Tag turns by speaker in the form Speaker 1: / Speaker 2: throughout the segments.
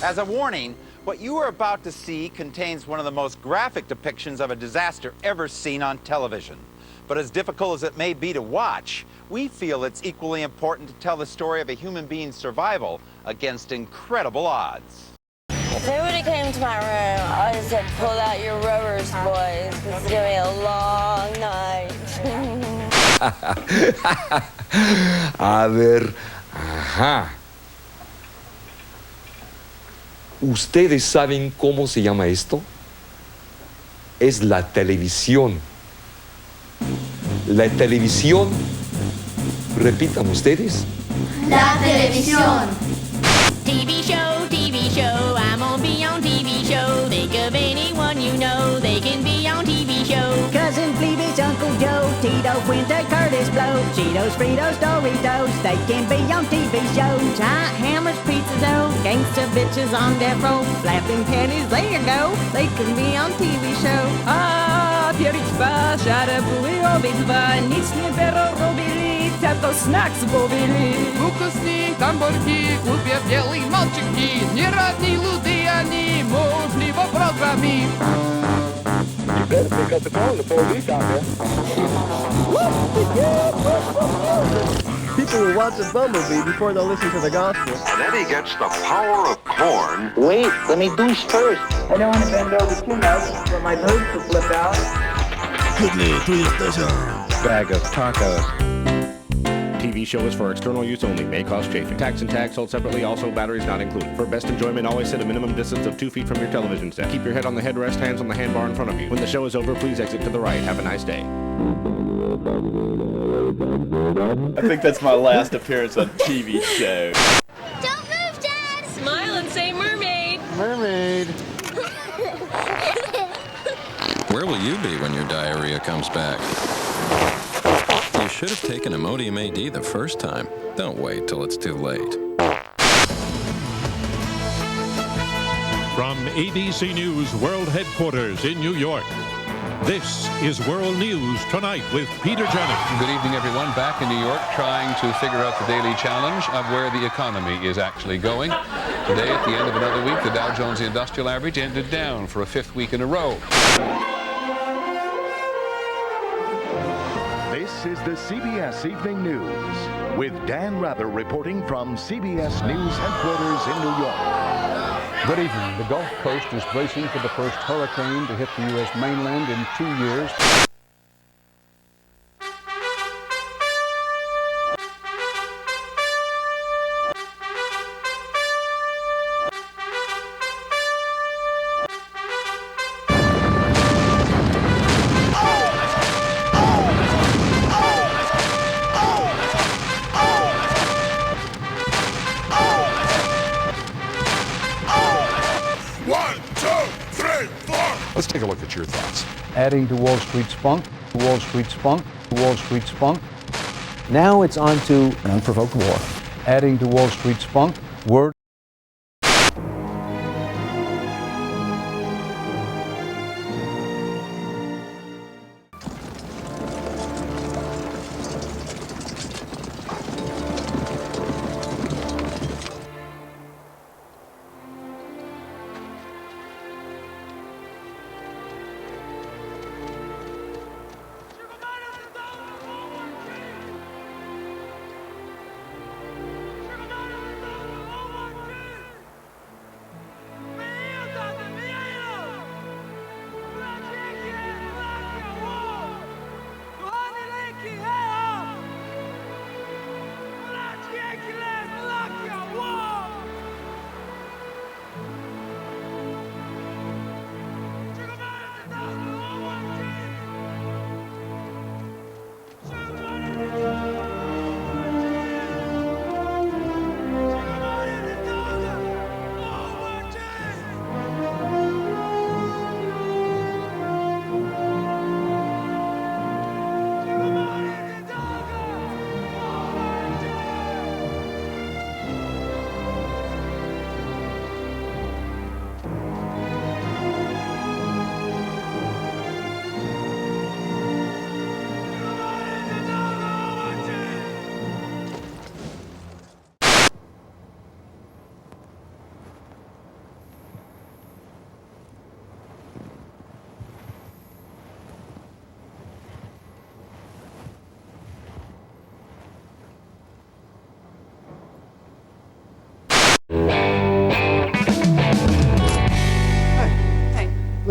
Speaker 1: As a warning, what you are about to see contains one of the most graphic depictions of a disaster ever seen on television. But as difficult as it may be to watch, we feel it's equally important to tell the story of a human being's survival against incredible odds.
Speaker 2: If anybody came to my room, I just said, pull out your rubbers, boys. This is gonna be a long night.
Speaker 3: A ver, ajá. ¿Ustedes saben cómo se llama esto? Es la televisión. La televisión, repitan ustedes.
Speaker 4: La televisión.
Speaker 5: TV show, I'm gonna be on TV show. Think of anyone you know, they can be on TV show.
Speaker 6: Cousin Phoebe's Uncle Joe, Tito, Quinta, Curtis Blow, Cheetos, Fritos, Doritos, they can be on TV shows. Giant hammers, pizza dough, gangsta bitches on death row, flapping panties, there you go, they can be on TV show. Ah, pieritva, shara bui, obitva, nic nie bero robili, tato snacks bovili.
Speaker 7: Вкусні гамбурги, głupie bieli malczyki, nieradni ludy, ani możliwe programy.
Speaker 8: You better pick up the phone, the police out there.
Speaker 9: People will watch the Bumblebee before they'll listen to the gospel.
Speaker 10: And then he gets the power of corn.
Speaker 11: Wait, let me douche first.
Speaker 12: I don't want to bend over too much, but my boobs will flip out.
Speaker 13: Bag of tacos. TV show is for external use only. May cause chafing. Tax and tags sold separately. Also batteries not included. For best enjoyment, always set a minimum distance of 2 feet from your television set. Keep your head on the headrest, hands on the handbar in front of you. When the show is over, please exit to the right. Have a nice day.
Speaker 14: I think that's my last appearance on TV show.
Speaker 4: Don't move, Dad!
Speaker 5: Smile and say mermaid.
Speaker 9: Mermaid.
Speaker 15: Where will you be when your diarrhea comes back? You should have taken Imodium AD the first time. Don't wait till it's too late.
Speaker 16: From ABC News World Headquarters in New York, this is World News Tonight with Peter Jennings.
Speaker 17: Good evening, everyone. Back in New York, trying to figure out the daily challenge of where the economy is actually going. Today, at the end of another week, the Dow Jones Industrial Average ended down for a 5th week in a row.
Speaker 18: This is the CBS Evening News with Dan Rather reporting from CBS News headquarters in New York.
Speaker 19: Good evening. The Gulf Coast is bracing for the first hurricane to hit the U.S. mainland in 2 years.
Speaker 20: Let's take a look at your thoughts.
Speaker 19: Adding to Wall Street's funk, Wall Street's funk, Wall Street's funk.
Speaker 6: Now it's on to an unprovoked war.
Speaker 19: Adding to Wall Street's funk, word.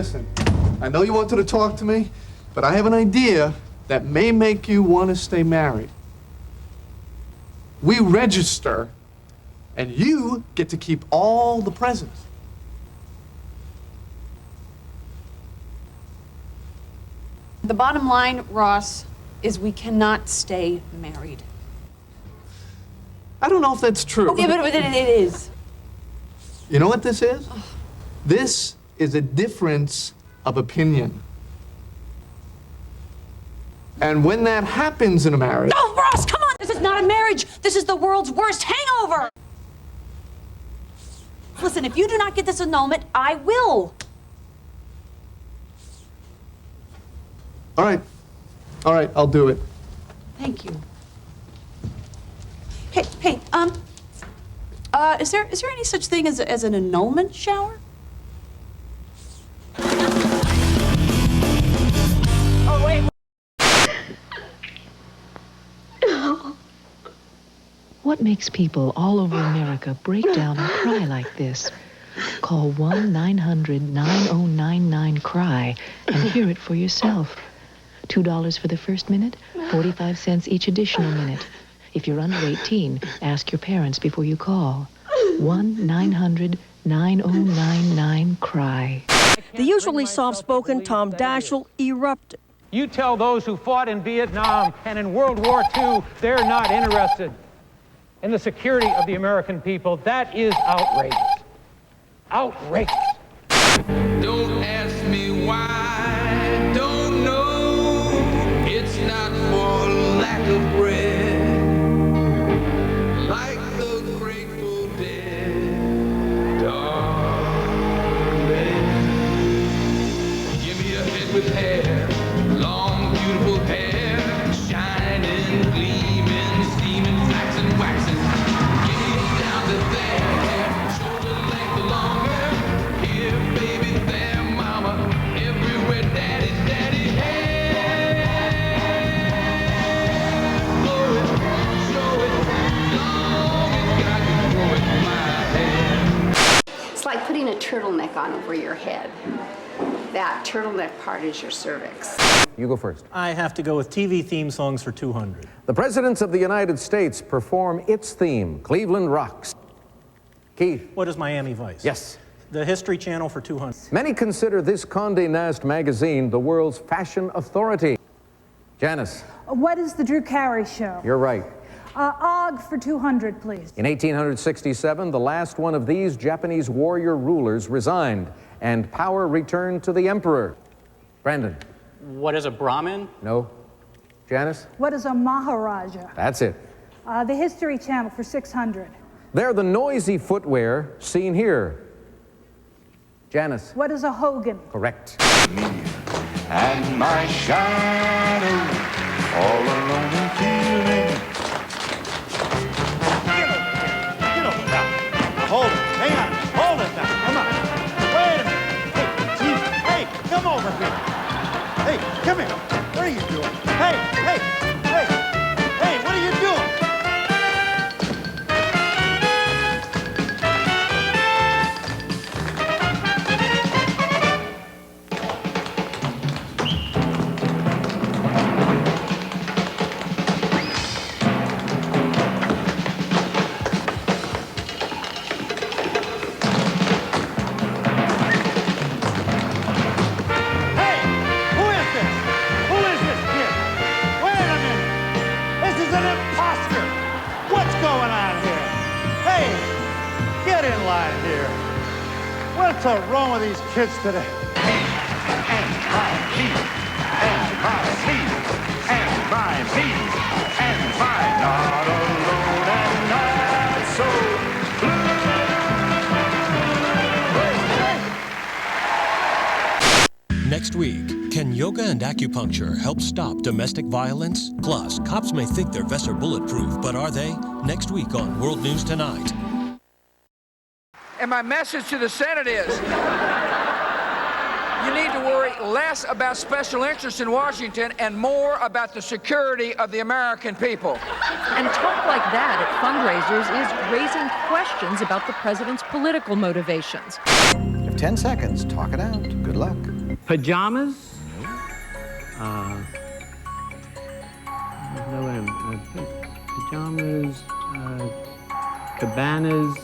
Speaker 21: Listen, I know you wanted to talk to me, but I have an idea that may make you want to stay married. We register, and you get to keep all the presents.
Speaker 22: The bottom line, Ross, is we cannot stay married.
Speaker 21: I don't know if that's true.
Speaker 22: Okay, but it is.
Speaker 21: You know what this is? This is a difference of opinion. And when that happens in a marriage...
Speaker 22: No, Ross, come on! This is not a marriage! This is the world's worst hangover! Listen, if you do not get this annulment, I will.
Speaker 21: All right. All right, I'll do it.
Speaker 22: Thank you. Hey, is there any such thing as an annulment shower? Oh, wait.
Speaker 23: What makes people all over America break down and cry like this? Call 1-900-9099-CRY and hear it for yourself. $2 for the first minute, 45 cents each additional minute. If you're under 18, ask your parents before you call. 1-900-9099-CRY.
Speaker 24: The usually soft-spoken Tom Daschle erupted.
Speaker 25: You tell those who fought in Vietnam and in World War II they're not interested in the security of the American people. That is outrageous. Outrageous.
Speaker 26: Don't ask me why, don't know. It's not for lack of bread. Like the Grateful Dead, darling. Give me a head with hair, long, beautiful hair, shining, gleaming, steaming, flaxing, waxing. Give me it down to there, shoulder length or longer. Here, baby, there, mama, everywhere, daddy, daddy, hair. Blow it, show it, long as God can grow it, my hair.
Speaker 27: It's like putting a turtleneck on over your head. That turtleneck part is your cervix.
Speaker 28: You go first.
Speaker 29: I have to go with TV theme songs for 200.
Speaker 28: The presidents of the United States perform its theme, Cleveland Rocks. Keith.
Speaker 29: What is Miami Vice?
Speaker 28: Yes.
Speaker 29: The History Channel for 200.
Speaker 28: Many consider this Condé Nast magazine the world's fashion authority. Janice.
Speaker 30: What is the Drew Carey Show?
Speaker 28: You're right.
Speaker 30: Og for 200, please.
Speaker 28: In 1867, the last one of these Japanese warrior rulers resigned, and power returned to the emperor. Brandon.
Speaker 31: What is a Brahmin?
Speaker 28: No. Janice?
Speaker 30: What is a Maharaja?
Speaker 28: That's it.
Speaker 30: The History Channel for 600.
Speaker 28: They're the noisy footwear seen here. Janice.
Speaker 30: What is a Hogan?
Speaker 28: Correct.
Speaker 26: And my shadow, all alone and feeling.
Speaker 1: Get over now. Hold it. Hang on. Hold it now. Come on. Wait a minute. Hey, geez. Hey, come over here. Hey, come here. What are you doing? Hey, what are you doing? What's wrong with these kids today?
Speaker 26: And my not alone and not so blue.
Speaker 32: Next week, can yoga and acupuncture help stop domestic violence? Plus, cops may think their vests are bulletproof, but are they? Next week on World News Tonight.
Speaker 7: And my message to the Senate is, you need to worry less about special interests in Washington and more about the security of the American people.
Speaker 33: And talk like that at fundraisers is raising questions about the president's political motivations.
Speaker 2: You have 10 seconds. Talk it out. Good luck.
Speaker 3: Pajamas. Pajamas. Cabanas.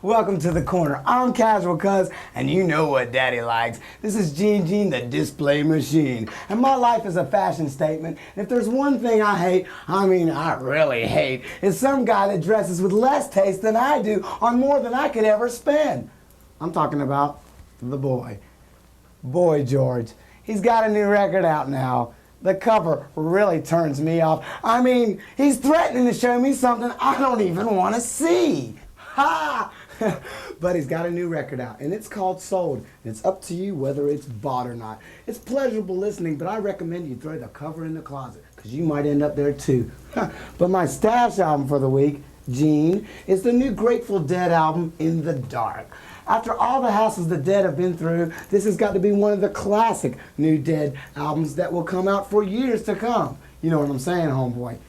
Speaker 4: Welcome to the corner. I'm Casual Cuz, and you know what Daddy likes. This is Gene, the display machine. And my life is a fashion statement. And if there's one thing I hate, I mean I really hate, is some guy that dresses with less taste than I do on more than I could ever spend. I'm talking about the boy. Boy George. He's got a new record out now. The cover really turns me off. I mean, he's threatening to show me something I don't even want to see. Ha! But he's got a new record out, and it's called Sold. And it's up to you whether it's bought or not. It's pleasurable listening, but I recommend you throw the cover in the closet, because you might end up there too. But my stash album for the week, Gene, is the new Grateful Dead album, In the Dark. After all the hassles the Dead have been through, this has got to be one of the classic new Dead albums that will come out for years to come. You know what I'm saying, homeboy?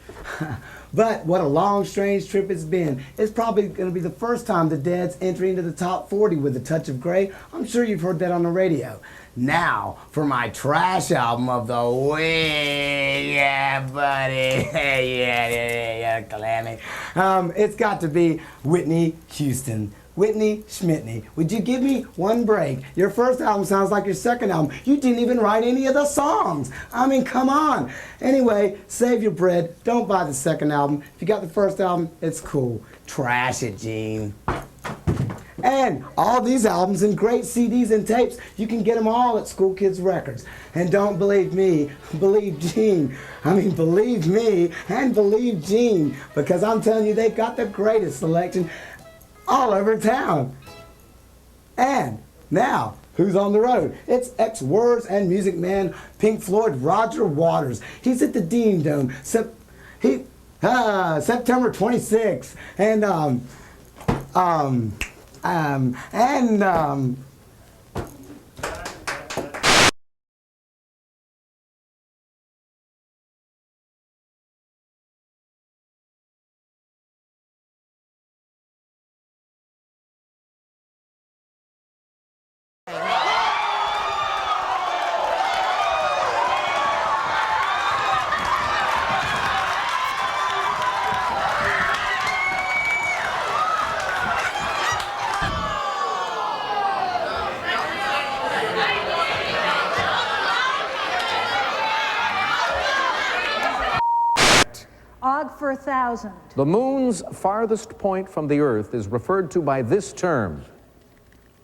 Speaker 4: But what a long, strange trip it's been. It's probably going to be the first time the Dead's entering into the top 40 with A Touch of Grey. I'm sure you've heard that on the radio. Now, for my trash album of the week. Yeah, buddy. yeah, Calamity. It's got to be Whitney Houston. Whitney Schmitney, would you give me one break? Your first album sounds like your second album. You didn't even write any of the songs. I mean, come on. Anyway, save your bread. Don't buy the second album. If you got the first album, it's cool. Trash it, Gene. And all these albums and great CDs and tapes, you can get them all at School Kids Records. And don't believe me, believe Gene. I mean, believe me and believe Gene, because I'm telling you, they've got the greatest selection all over town. And now, who's on the road? It's ex-Words and Music Man, Pink Floyd, Roger Waters. He's at the Dean Dome, September 26th. And
Speaker 30: Og for 1,000.
Speaker 28: The moon's farthest point from the Earth is referred to by this term.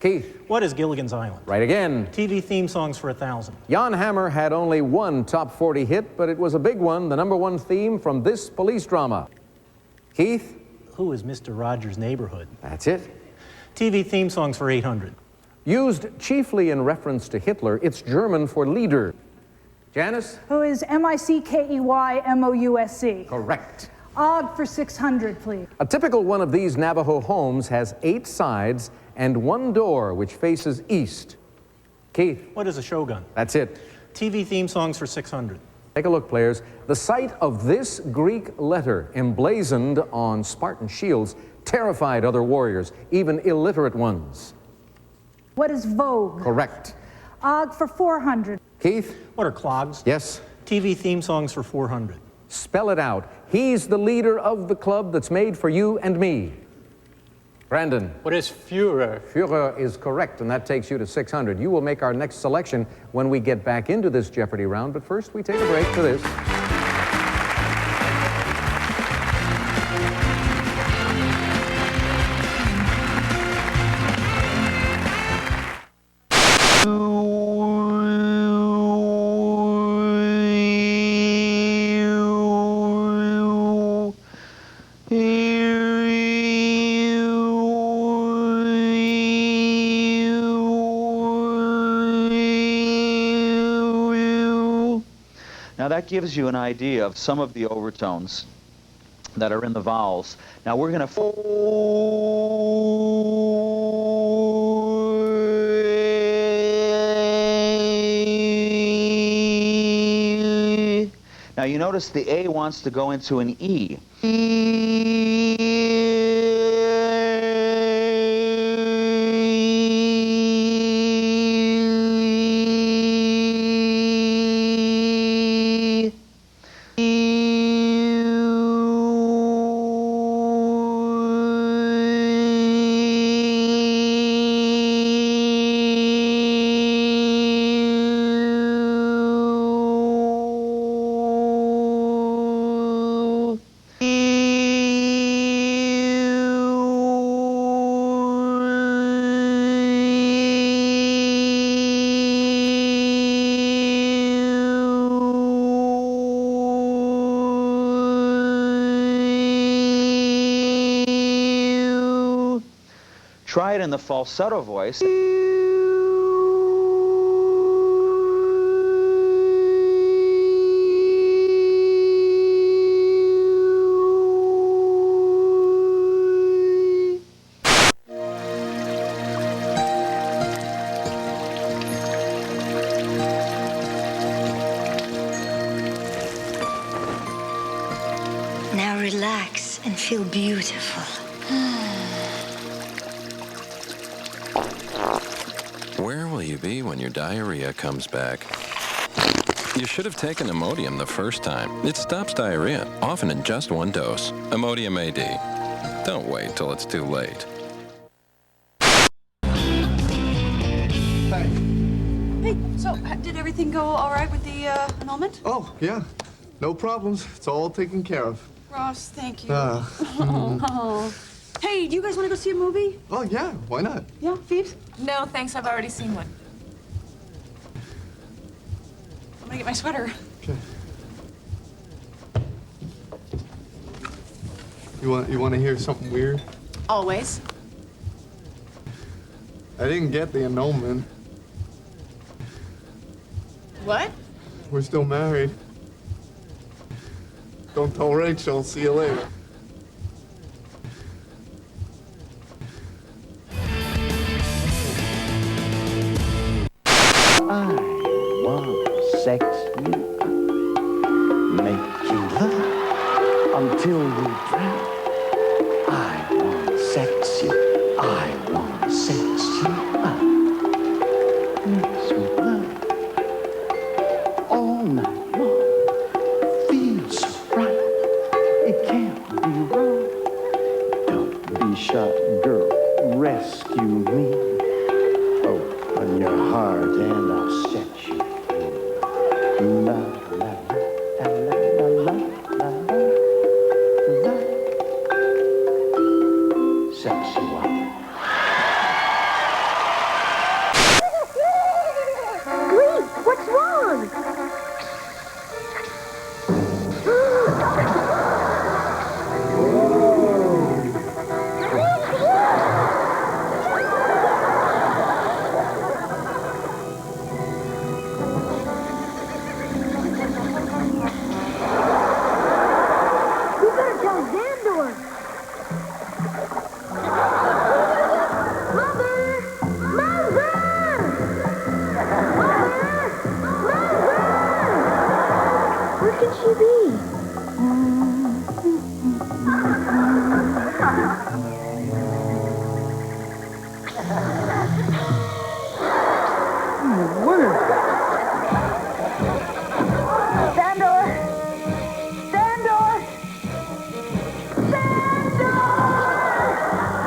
Speaker 28: Keith.
Speaker 29: What is Gilligan's Island?
Speaker 28: Right again.
Speaker 29: TV theme songs for 1,000.
Speaker 28: Jan Hammer had only one top 40 hit, but it was a big one, the #1 theme from this police drama. Keith.
Speaker 29: Who is Mr. Rogers' Neighborhood?
Speaker 28: That's it.
Speaker 29: TV theme songs for 800.
Speaker 28: Used chiefly in reference to Hitler, it's German for leader. Janice?
Speaker 30: Who is Mickeymousc?
Speaker 28: Correct.
Speaker 30: Og for 600, please.
Speaker 28: A typical one of these Navajo homes has 8 sides and 1 door which faces east. Keith?
Speaker 29: What is a shogun?
Speaker 28: That's it.
Speaker 29: TV theme songs for 600.
Speaker 28: Take a look, players. The sight of this Greek letter emblazoned on Spartan shields terrified other warriors, even illiterate ones.
Speaker 30: What is Vogue?
Speaker 28: Correct.
Speaker 30: Og for 400.
Speaker 28: Keith?
Speaker 29: What are clogs?
Speaker 28: Yes.
Speaker 29: TV theme songs for 400.
Speaker 28: Spell it out. He's the leader of the club that's made for you and me. Brandon.
Speaker 31: What is Führer?
Speaker 28: Führer is correct, and that takes you to 600. You will make our next selection when we get back into this Jeopardy round, but first we take a break for this.
Speaker 3: Now that gives you an idea of some of the overtones that are in the vowels. Now we're going to... Now you notice the A wants to go into an E. Try it in the falsetto voice.
Speaker 5: Now relax and feel beautiful.
Speaker 8: Where will you be when your diarrhea comes back? You should have taken Imodium the first time. It stops diarrhea, often in just one dose. Imodium AD. Don't wait till it's too late.
Speaker 22: Hey, so did everything go all right with the annulment?
Speaker 21: Oh, yeah. No problems. It's all taken care of.
Speaker 22: Ross, thank you.
Speaker 21: Oh.
Speaker 22: Hey, do you guys want to go see a movie?
Speaker 21: Oh, yeah. Why not?
Speaker 22: Yeah, Phoebes?
Speaker 33: No, thanks. I've already seen one.
Speaker 22: I'm gonna get my sweater.
Speaker 21: Okay. You want to hear something weird?
Speaker 22: Always.
Speaker 21: I didn't get the annulment.
Speaker 22: What?
Speaker 21: We're still married. Don't tell Rachel. See you later.
Speaker 9: I want to sex you, make you love until you drown. I want to sex you, I want to sex you up. Make sweet love all night long. Feels so right, it can't be wrong. Don't be shy, girl, rescue me. Open your heart and I'll set you free. La la la la la la la la. Sex you up.
Speaker 10: Greek, what's wrong?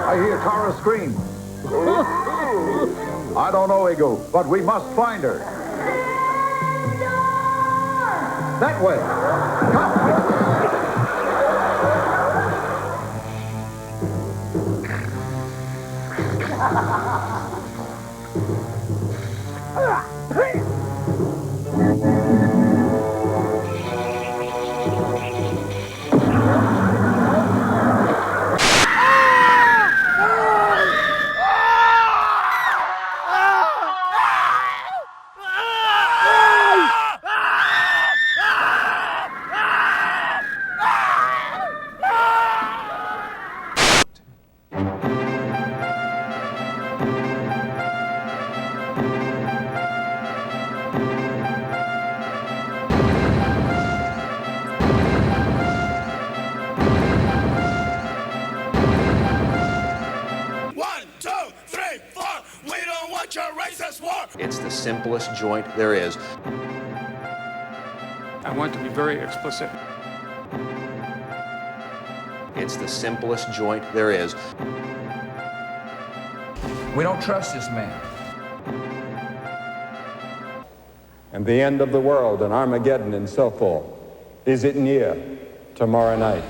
Speaker 11: I hear Tara scream. I don't know, Ego, but we must find her. That way.
Speaker 6: the simplest joint there is.
Speaker 7: I want to be very explicit.
Speaker 6: It's the simplest joint there is.
Speaker 7: We don't trust this man.
Speaker 12: And the end of the world and Armageddon and so forth. Is it near tomorrow night?